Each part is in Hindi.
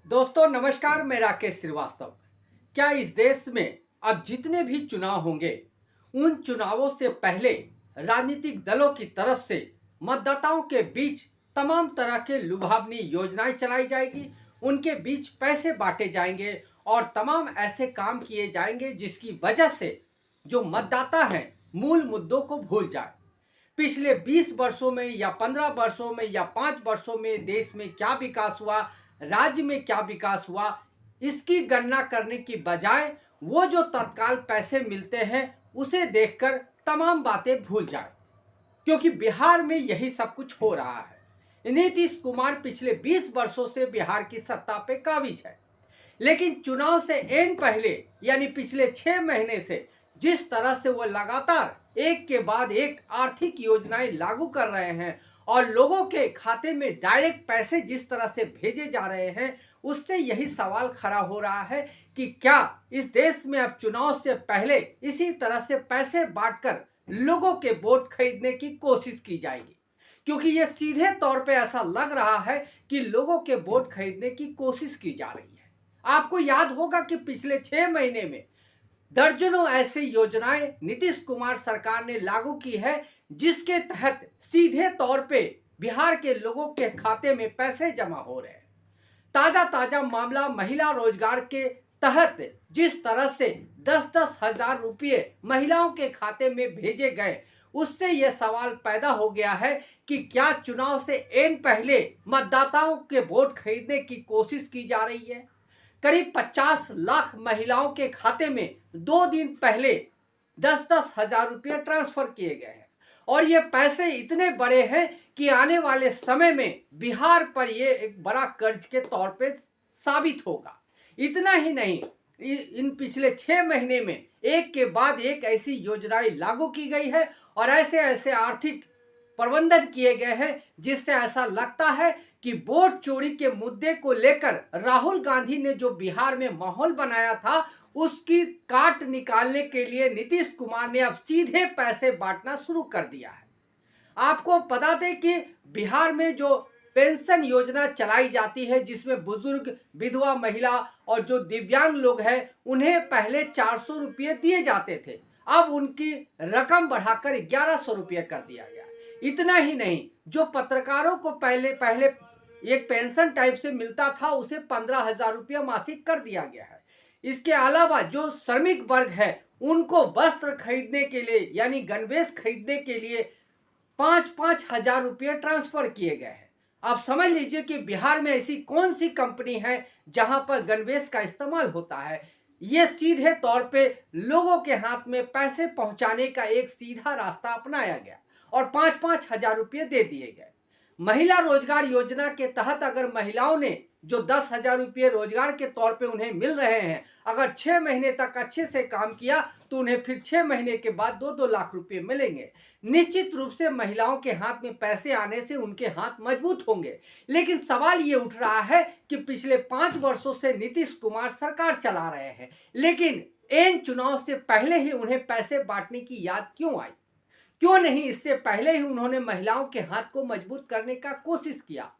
दोस्तों नमस्कार, मैं राकेश श्रीवास्तव। क्या इस देश में अब जितने भी चुनाव होंगे उन चुनावों से पहले राजनीतिक दलों की तरफ से मतदाताओं के बीच तमाम तरह के लुभावनी योजनाएं चलाई जाएगी, उनके बीच पैसे बांटे जाएंगे और तमाम ऐसे काम किए जाएंगे जिसकी वजह से जो मतदाता हैं मूल मुद्दों को भूल जाए। पिछले 20 वर्षों में या 15 वर्षों में या 5 वर्षों में देश में क्या विकास हुआ, राज्य में क्या विकास हुआ, इसकी गणना करने की बजाय वो जो तत्काल पैसे मिलते हैं उसे देखकर तमाम बातें भूल जाए, क्योंकि बिहार में यही सब कुछ हो रहा है। नीतीश कुमार पिछले 20 वर्षों से बिहार की सत्ता पे काबिज है, लेकिन चुनाव से एन पहले यानी पिछले 6 महीने से जिस तरह से वो लगातार एक के बाद एक आर्थिक योजनाएं लागू कर रहे हैं और लोगों के खाते में डायरेक्ट पैसे जिस तरह से भेजे जा रहे हैं, उससे यही सवाल खड़ा हो रहा है कि क्या इस देश में अब चुनाव से पहले इसी तरह से पैसे बांटकर लोगों के वोट खरीदने की कोशिश की जाएगी। क्योंकि ये सीधे तौर पे ऐसा लग रहा है कि लोगों के वोट खरीदने की कोशिश की जा रही है। आपको याद होगा कि पिछले 6 महीने में दर्जनों ऐसी योजनाएं नीतीश कुमार सरकार ने लागू की है, जिसके तहत सीधे तौर पे बिहार के लोगों के खाते में पैसे जमा हो रहे हैं। ताजा ताजा मामला महिला रोजगार के तहत जिस तरह से 10-10 हजार रुपये महिलाओं के खाते में भेजे गए, उससे यह सवाल पैदा हो गया है कि क्या चुनाव से एन पहले मतदाताओं के वोट खरीदने की कोशिश की जा रही है। करीब 50 लाख महिलाओं के खाते में 2 दिन पहले 10-10 हजार रुपये ट्रांसफर किए गए हैं और ये पैसे इतने बड़े हैं कि आने वाले समय में बिहार पर ये एक बड़ा कर्ज के तौर पे साबित होगा। इतना ही नहीं, इन पिछले 6 महीने में एक के बाद एक ऐसी योजनाएं लागू की गई है और ऐसे ऐसे आर्थिक प्रबंधन किए गए हैं जिससे ऐसा लगता है कि वोट चोरी के मुद्दे को लेकर राहुल गांधी ने जो बिहार में माहौल बनाया था, उसकी काट निकालने के लिए नीतीश कुमार ने अब सीधे पैसे बांटना शुरू कर दिया है। आपको बता दें कि बिहार में जो पेंशन योजना चलाई जाती है, जिसमें बुजुर्ग, विधवा महिला और जो दिव्यांग लोग हैं उन्हें पहले 400 रुपये दिए जाते थे, अब उनकी रकम बढ़ाकर 1100 रुपये कर दिया गया। इतना ही नहीं, जो पत्रकारों को पहले एक पेंशन टाइप से मिलता था उसे 15,000 रुपया मासिक कर दिया गया है। इसके अलावा जो श्रमिक वर्ग है उनको वस्त्र खरीदने के लिए यानी गणवेश खरीदने के लिए 5-5 हजार रुपये ट्रांसफर किए गए हैं। आप समझ लीजिए कि बिहार में ऐसी कौन सी कंपनी है जहां पर गणवेश का इस्तेमाल होता है। ये सीधे तौर पे लोगों के हाथ में पैसे पहुंचाने का एक सीधा रास्ता अपनाया गया और 5-5 हजार रुपये दे दिए गए। महिला रोजगार योजना के तहत अगर महिलाओं ने जो 10 हजार रुपये रोजगार के तौर पे उन्हें मिल रहे हैं, अगर 6 महीने तक अच्छे से काम किया तो उन्हें फिर 6 महीने के बाद 2-2 लाख रुपये मिलेंगे। निश्चित रूप से महिलाओं के हाथ में पैसे आने से उनके हाथ मजबूत होंगे। लेकिन सवाल ये उठ रहा है कि पिछले 5 वर्षों से नीतीश कुमार सरकार चला रहे हैं, लेकिन एन चुनाव से पहले ही उन्हें पैसे बांटने की याद क्यों आई? क्यों नहीं इससे पहले ही उन्होंने महिलाओं के हाथ को मजबूत करने का कोशिश किया?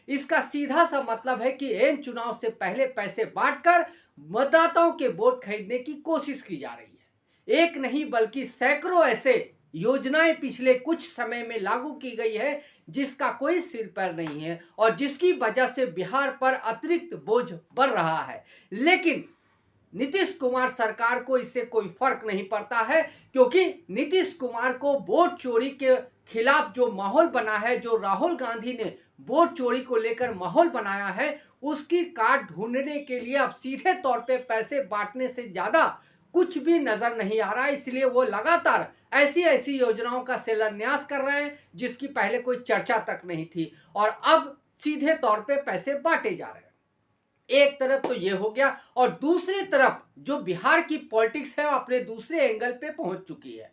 इसका सीधा सा मतलब है कि एन चुनाव से पहले पैसे बांटकर मतदाताओं के वोट खरीदने की कोशिश की जा रही है। एक नहीं बल्कि सैकड़ों ऐसे योजनाएं पिछले कुछ समय में लागू की गई है जिसका कोई सिर पैर नहीं है और जिसकी वजह से बिहार पर अतिरिक्त बोझ बढ़ रहा है। लेकिन नीतीश कुमार सरकार को इससे कोई फर्क नहीं पड़ता है, क्योंकि नीतीश कुमार को वोट चोरी के खिलाफ जो माहौल बना है, जो राहुल गांधी ने वोट चोरी को लेकर माहौल बनाया है, उसकी काट ढूंढने के लिए अब सीधे तौर पे पैसे बांटने से ज्यादा कुछ भी नजर नहीं आ रहा है। इसलिए वो लगातार ऐसी ऐसी योजनाओं का शिलान्यास कर रहे हैं जिसकी पहले कोई चर्चा तक नहीं थी और अब सीधे तौर पे पैसे बांटे जा रहे हैं। एक तरफ तो ये हो गया और दूसरी तरफ जो बिहार की पॉलिटिक्स है वो अपने दूसरे एंगल पे पहुंच चुकी है।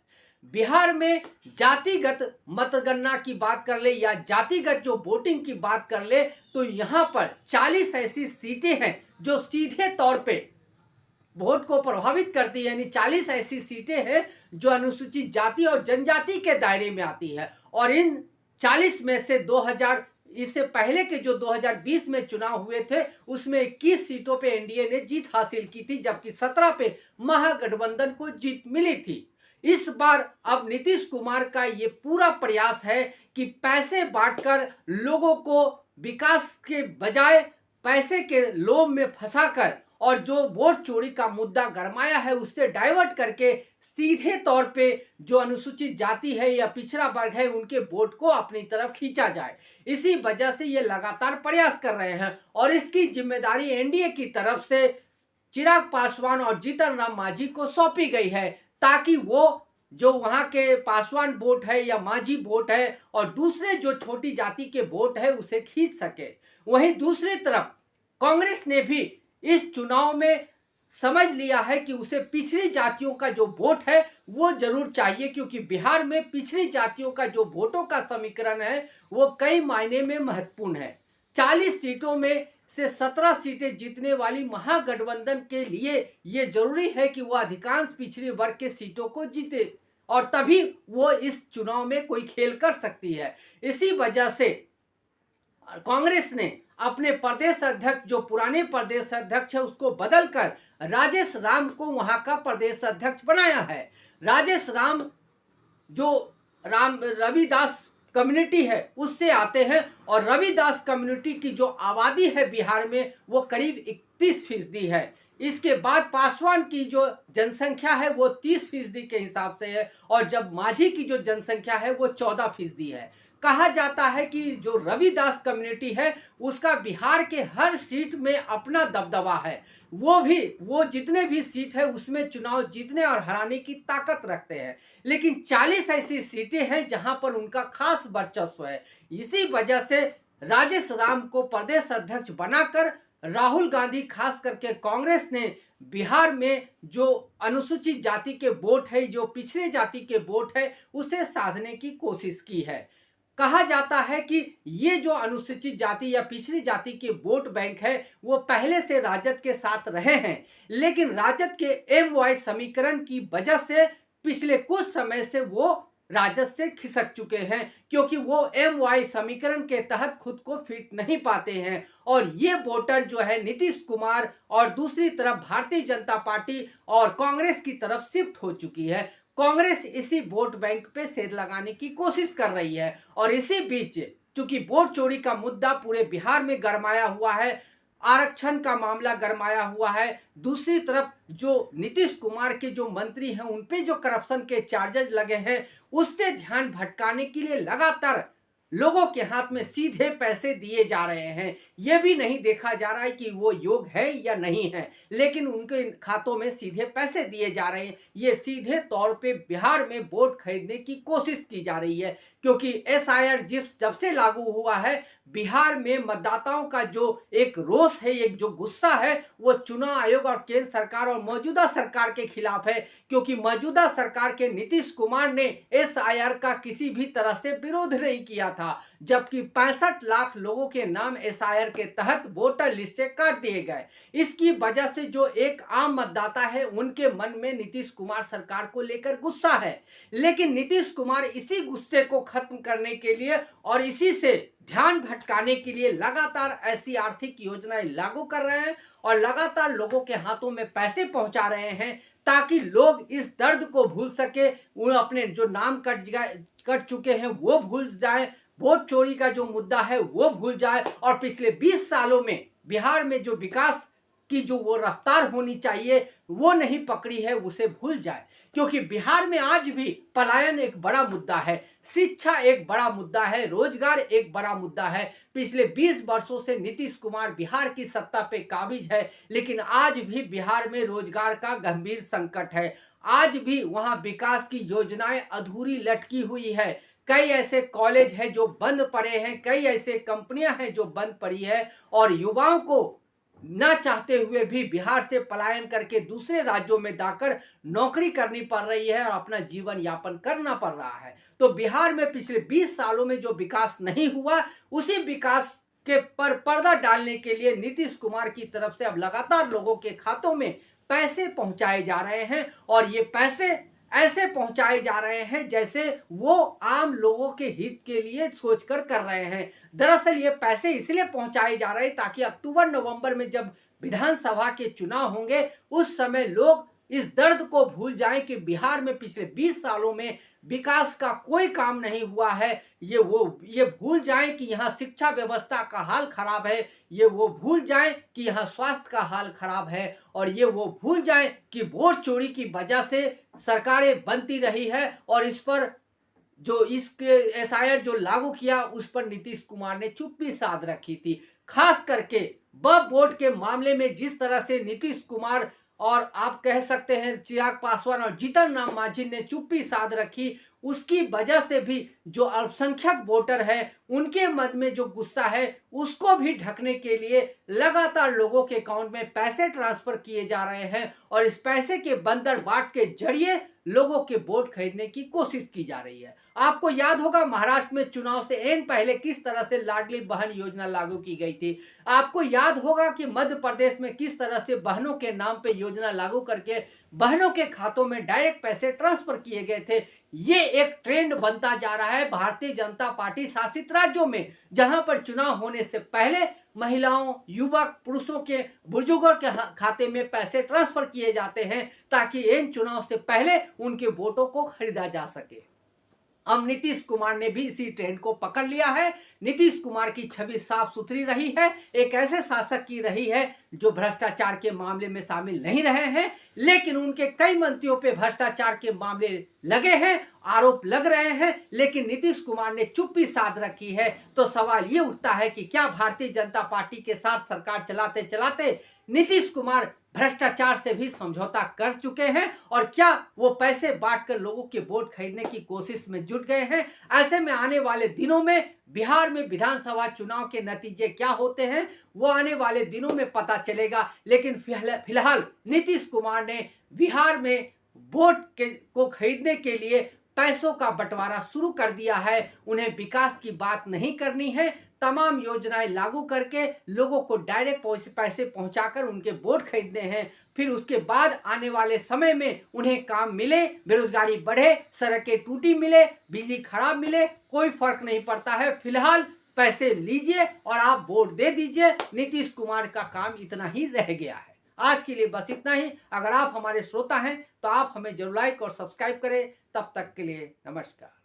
बिहार में जातिगत मतगणना की बात कर ले या जातिगत जो वोटिंग की बात कर ले तो यहाँ पर 40 ऐसी सीटें हैं जो सीधे तौर पे वोट को प्रभावित करती है। यानी 40 ऐसी सीटें हैं जो अनुसूचित जाति और जनजाति के दायरे में आती है और इन 40 में से इससे पहले के जो 2020 में चुनाव हुए थे उसमें 21 सीटों पे एनडीए ने जीत हासिल की थी, जबकि 17 पे महागठबंधन को जीत मिली थी। इस बार अब नीतीश कुमार का ये पूरा प्रयास है कि पैसे बांटकर लोगों को विकास के बजाय पैसे के लोभ में फंसाकर और जो वोट चोरी का मुद्दा गरमाया है उससे डाइवर्ट करके सीधे तौर पे जो अनुसूचित जाति है या पिछड़ा वर्ग है उनके वोट को अपनी तरफ खींचा जाए। इसी वजह से ये लगातार प्रयास कर रहे हैं और इसकी जिम्मेदारी एनडीए की तरफ से चिराग पासवान और जीतन राम मांझी को सौंपी गई है, ताकि वो जो वहां के पासवान वोट है या मांझी वोट है और दूसरे जो छोटी जाति के वोट है उसे खींच सके। वहीं दूसरी तरफ कांग्रेस ने भी इस चुनाव में समझ लिया है कि उसे पिछड़ी जातियों का जो वोट है वो जरूर चाहिए, क्योंकि बिहार में पिछड़ी जातियों का जो वोटों का समीकरण है वो कई मायने में महत्वपूर्ण है। 40 सीटों में से 17 सीटें जीतने वाली महागठबंधन के लिए ये जरूरी है कि वो अधिकांश पिछड़े वर्ग के सीटों को जीते और तभी वो इस चुनाव में कोई खेल कर सकती है। इसी वजह से कांग्रेस ने अपने प्रदेश अध्यक्ष, जो पुराने प्रदेश अध्यक्ष है, उसको बदलकर राजेश राम को वहां का प्रदेश अध्यक्ष बनाया है। राजेश राम जो रविदास कम्युनिटी है उससे आते हैं और रविदास कम्युनिटी की जो आबादी है बिहार में वो करीब 31% है। इसके बाद पासवान की जो जनसंख्या है वो 30% के हिसाब से है और जब मांझी की जो जनसंख्या है वो 14% है। कहा जाता है कि जो रविदास कम्युनिटी है उसका बिहार के हर सीट में अपना दबदबा है, वो जितने भी सीट है उसमें चुनाव जीतने और हराने की ताकत रखते हैं, लेकिन 40 ऐसी सीटें हैं जहां पर उनका खास वर्चस्व है। इसी वजह से राजेश राम को प्रदेश अध्यक्ष बनाकर राहुल गांधी, खास करके कांग्रेस ने बिहार में जो अनुसूचित जाति के वोट है, जो पिछड़े जाति के वोट है, उसे साधने की कोशिश की है। कहा जाता है कि ये जो अनुसूचित जाति या पिछड़ी जाति के वोट बैंक है वो पहले से राजद के साथ रहे हैं, लेकिन राजद के एमवाई समीकरण की वजह से पिछले कुछ समय से वो राजद से खिसक चुके हैं, क्योंकि वो एमवाई समीकरण के तहत खुद को फिट नहीं पाते हैं और ये वोटर जो है नीतीश कुमार और दूसरी तरफ भारतीय जनता पार्टी और कांग्रेस की तरफ शिफ्ट हो चुकी है। कांग्रेस इसी वोट बैंक पे सेर लगाने की कोशिश कर रही है और इसी बीच चूंकि वोट चोरी का मुद्दा पूरे बिहार में गरमाया हुआ है, आरक्षण का मामला गरमाया हुआ है, दूसरी तरफ जो नीतीश कुमार के जो मंत्री हैं उन पे जो करप्शन के चार्जेस लगे हैं उससे ध्यान भटकाने के लिए लगातार लोगों के हाथ में सीधे पैसे दिए जा रहे हैं। यह भी नहीं देखा जा रहा है कि वो योग्य है या नहीं है, लेकिन उनके खातों में सीधे पैसे दिए जा रहे हैं। ये सीधे तौर पे बिहार में वोट खरीदने की कोशिश की जा रही है, क्योंकि एसआईआर जब से लागू हुआ है बिहार में मतदाताओं का जो एक रोष है, एक जो गुस्सा है, वो चुनाव आयोग और केंद्र सरकार और मौजूदा सरकार के खिलाफ है, क्योंकि मौजूदा सरकार के नीतीश कुमार ने एसआईआर का किसी भी तरह से विरोध नहीं किया था, जबकि 65 लाख लोगों के नाम एसआईआर के तहत वोटर लिस्ट से काट दिए गए। इसकी वजह से जो एक आम मतदाता है उनके मन में नीतीश कुमार सरकार को लेकर गुस्सा है, लेकिन नीतीश कुमार इसी गुस्से को खत्म करने के लिए और इसी से ध्यान भटकाने के लिए लगातार ऐसी आर्थिक योजनाएं लागू कर रहे हैं और लगातार लोगों के हाथों में पैसे पहुंचा रहे हैं, ताकि लोग इस दर्द को भूल सके, वो अपने जो नाम कट चुके हैं वो भूल जाए, वोट चोरी का जो मुद्दा है वो भूल जाए और पिछले 20 सालों में बिहार में जो विकास की जो वो रफ्तार होनी चाहिए वो नहीं पकड़ी है उसे भूल जाए। क्योंकि बिहार में आज भी पलायन एक बड़ा मुद्दा है, शिक्षा एक बड़ा मुद्दा है, रोजगार एक बड़ा मुद्दा है। पिछले 20 वर्षों से नीतीश कुमार बिहार की सत्ता पे काबिज है, लेकिन आज भी बिहार में रोजगार का गंभीर संकट है। आज भी वहां विकास की योजनाएं अधूरी लटकी हुई है। कई ऐसे कॉलेज हैं जो बंद पड़े हैं, कई ऐसे कंपनियां हैं जो बंद पड़ी है और युवाओं को न चाहते हुए भी बिहार से पलायन करके दूसरे राज्यों में जाकर नौकरी करनी पड़ रही है और अपना जीवन यापन करना पड़ रहा है। तो बिहार में पिछले 20 सालों में जो विकास नहीं हुआ उसी विकास के पर पर्दा डालने के लिए नीतीश कुमार की तरफ से अब लगातार लोगों के खातों में पैसे पहुंचाए जा रहे हैं और ये पैसे ऐसे पहुंचाए जा रहे हैं जैसे वो आम लोगों के हित के लिए सोचकर कर रहे हैं। दरअसल ये पैसे इसलिए पहुंचाए जा रहे हैं ताकि अक्टूबर नवंबर में जब विधानसभा के चुनाव होंगे उस समय लोग इस दर्द को भूल जाएं कि बिहार में पिछले 20 सालों में विकास का कोई काम नहीं हुआ है। ये भूल जाएं कि यहाँ शिक्षा व्यवस्था का हाल खराब है, ये वो भूल जाएं कि यहाँ स्वास्थ्य का हाल खराब है, और ये वो भूल जाएं कि वोट चोरी की वजह से सरकारें बनती रही है और इस पर जो इसके एसआईआर जो लागू किया उस पर नीतीश कुमार ने चुप्पी साध रखी थी। खास करके वक्फ बोर्ड के मामले में जिस तरह से नीतीश कुमार और आप कह सकते हैं चिराग पासवान और जीतन राम मांझी ने चुप्पी साध रखी, उसकी वजह से भी जो अल्पसंख्यक वोटर है उनके मन में जो गुस्सा है उसको भी ढकने के लिए लगातार लोगों के अकाउंट में पैसे ट्रांसफर किए जा रहे हैं और इस पैसे के बंदर बाट के जरिए लोगों के वोट खरीदने की कोशिश की जा रही है। आपको याद होगा महाराष्ट्र में चुनाव से एन पहले किस तरह से लाडली बहन योजना लागू की गई थी। आपको याद होगा कि मध्य प्रदेश में किस तरह से बहनों के नाम पे योजना लागू करके बहनों के खातों में डायरेक्ट पैसे ट्रांसफर किए गए थे। ये एक ट्रेंड बनता जा रहा है भारतीय जनता पार्टी शासित राज्यों में, जहां पर चुनाव होने से पहले महिलाओं, युवक, पुरुषों के, बुजुर्गों के खाते में पैसे ट्रांसफर किए जाते हैं ताकि इन चुनाव से पहले उनके वोटों को खरीदा जा सके। अब नीतीश कुमार ने भी इसी ट्रेंड को पकड़ लिया है। नीतीश कुमार की छवि साफ सुथरी रही है, एक ऐसे शासक की रही है जो भ्रष्टाचार के मामले में शामिल नहीं रहे हैं, लेकिन उनके कई मंत्रियों पे भ्रष्टाचार के मामले लगे हैं, आरोप लग रहे हैं, लेकिन नीतीश कुमार ने चुप्पी साध रखी है। तो सवाल ये उठता है कि क्या भारतीय जनता पार्टी के साथ सरकार चलाते चलाते नीतीश कुमार भ्रष्टाचार से भी समझौता कर चुके हैं और क्या वो पैसे बांटकर लोगों के वोट खरीदने की कोशिश में जुट गए हैं। ऐसे में आने वाले दिनों में बिहार में विधानसभा चुनाव के नतीजे क्या होते हैं वो आने वाले दिनों में पता चलेगा, लेकिन फिलहाल नीतीश कुमार ने बिहार में वोट को खरीदने के लिए पैसों का बंटवारा शुरू कर दिया है। उन्हें विकास की बात नहीं करनी है, तमाम योजनाएं लागू करके लोगों को डायरेक्ट पैसे पहुंचाकर उनके वोट खरीदने हैं। फिर उसके बाद आने वाले समय में उन्हें काम मिले, बेरोजगारी बढ़े, सड़कें टूटी मिले, बिजली खराब मिले, कोई फर्क नहीं पड़ता है। फिलहाल पैसे लीजिए और आप वोट दे दीजिए। नीतीश कुमार का काम इतना ही रह गया है। आज के लिए बस इतना ही। अगर आप हमारे श्रोता हैं तो आप हमें जरूर लाइक और सब्सक्राइब करें। तब तक के लिए नमस्कार।